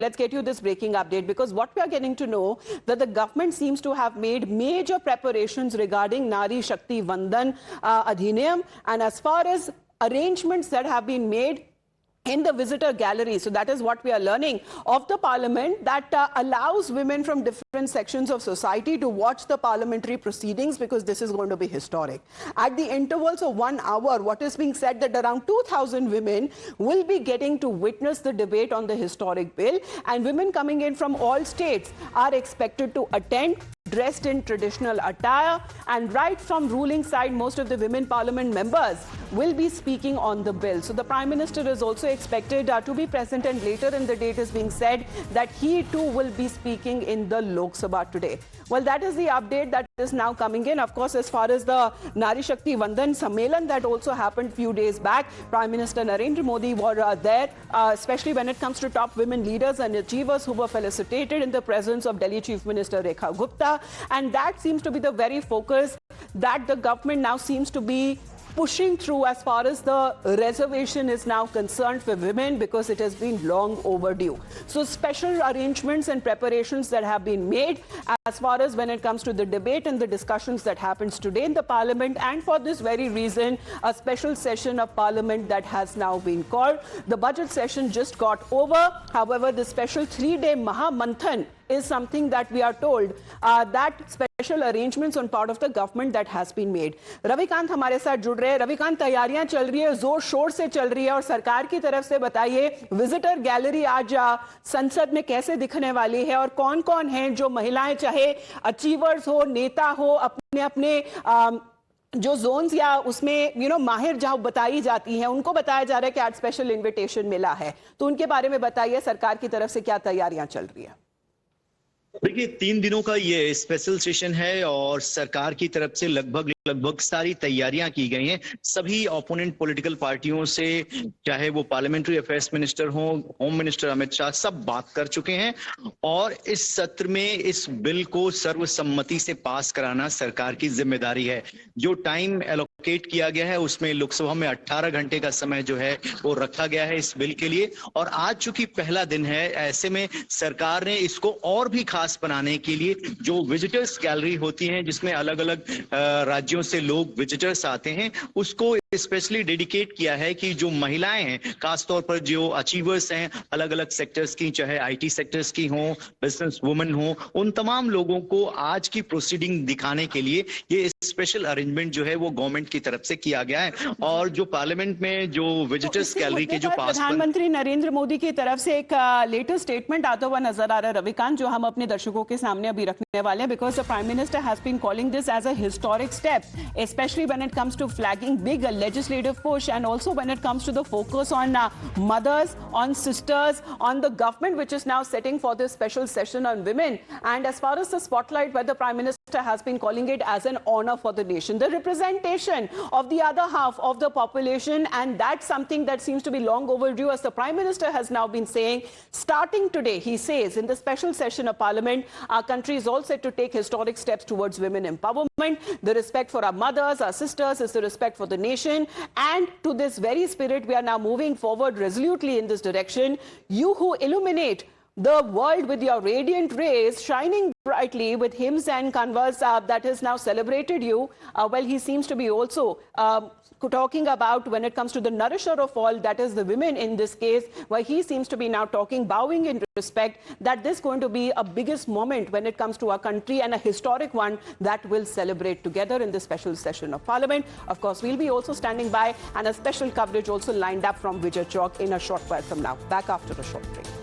let's get you this breaking update, because what we are getting to know that the government seems to have made major preparations regarding Nari Shakti Vandan Adhiniyam, and as far as arrangements that have been made in the visitor gallery. So that is what we are learning of the parliament, that allows women from different sections of society to watch the parliamentary proceedings, because this is going to be historic. At the intervals of 1 hour, what is being said that around 2,000 women will be getting to witness the debate on the historic bill, and women coming in from all states are expected to attend dressed in traditional attire, and right from ruling side, most of the women parliament members will be speaking on the bill. So the Prime Minister is also expected to be present, and later in the day it is being said that he too will be speaking in the Lok Sabha today. Well, that is the update that is now coming in. Of course, as far as the Nari Shakti Vandan Sammelan that also happened few days back, Prime Minister Narendra Modi were there, especially when it comes to top women leaders and achievers who were felicitated in the presence of Delhi Chief Minister Rekha Gupta. And that seems to be the very focus that the government now seems to be pushing through as far as the reservation is now concerned for women, because it has been long overdue. So special arrangements and preparations that have been made as far as when it comes to the debate and the discussions that happens today in the parliament, and for this very reason a special session of parliament that has now been called. The budget session just got over. However, the special 3-day Mahamanthan is something that we are told that special arrangements on part of the government that has been made. Ravikant हमारे साथ जुड़ रहे हैं। रविकांत, तैयारियां चल रही है, जोर शोर से चल रही है, और सरकार की तरफ से बताइए विजिटर गैलरी आज संसद में कैसे दिखने वाली है, और कौन कौन हैं जो महिलाएं, चाहे अचीवर्स हो, नेता हो, अपने अपने जो जोन्स या उसमें माहिर जहां बताई जाती हैं, उनको बताया जा रहा है कि आज स्पेशल इन्विटेशन मिला है, तो उनके बारे में बताइए सरकार की तरफ से क्या तैयारियां चल रही है। देखिए, 3 दिनों का ये स्पेशल सेशन है और सरकार की तरफ से लगभग सारी तैयारियां की गई हैं। सभी ओपोनेंट पॉलिटिकल पार्टियों से, चाहे वो पार्लियामेंट्री अफेयर्स मिनिस्टर हो, होम मिनिस्टर अमित शाह, सब बात कर चुके हैं, और इस सत्र में इस बिल को सर्वसम्मति से पास कराना सरकार की जिम्मेदारी है। जो टाइम एलोकेट किया गया है उसमें लोकसभा में 18 घंटे का समय जो है वो रखा गया है इस बिल के लिए, और आज चूंकि पहला दिन है, ऐसे में सरकार ने इसको और भी खास बनाने के लिए जो विजिटर्स गैलरी होती है, जिसमें अलग अलग राज्यों से लोग विजिटर्स आते हैं, उसको स्पेशली डेडिकेट किया है कि जो महिलाएं हैं, खासतौर पर जो अचीवर्स हैं अलग अलग सेक्टर्स की, चाहे आईटी सेक्टर्स की हो, बिजनेस वुमेन हो, उन तमाम लोगों को आज की प्रोसीडिंग दिखाने के लिए ये स्पेशल अरेंजमेंट जो है वो गवर्नमेंट की तरफ से किया गया है। और जो पार्लियामेंट में जो विजिटर्स गैलरी के जो पास, प्रधानमंत्री नरेंद्र मोदी की तरफ से एक लेटेस्ट स्टेटमेंट आता हुआ नजर आ रहा है रविकांत, जो हम अपने दर्शकों के सामने अभी रखने वाले हैं, because the prime minister has been calling this as a historic step, especially when it comes to flagging big legislative push, and also when it comes to the focus on mothers, on sisters, on the government which is now setting for this special session on women, and as far as the spotlight where the Prime Minister has been calling it as an honor for the nation, the representation of the other half of the population, and that's something that seems to be long overdue, as the Prime Minister has now been saying. Starting today, he says, in the special session of Parliament, our country is all set to take historic steps towards women empowerment. The respect for our mothers, our sisters, is the respect for the nation, and to this very spirit we are now moving forward resolutely in this direction. You who illuminate the world with your radiant rays, shining brightly with hymns and canvas that has now celebrated you. Well, he seems to be also talking about when it comes to the nourisher of all, that is the women in this case, where he seems to be now talking, bowing in respect, that this is going to be a biggest moment when it comes to our country, and a historic one that will celebrate together in this special session of Parliament. Of course, we'll be also standing by, and a special coverage also lined up from Vijay Chowk in a short while from now. Back after a short break.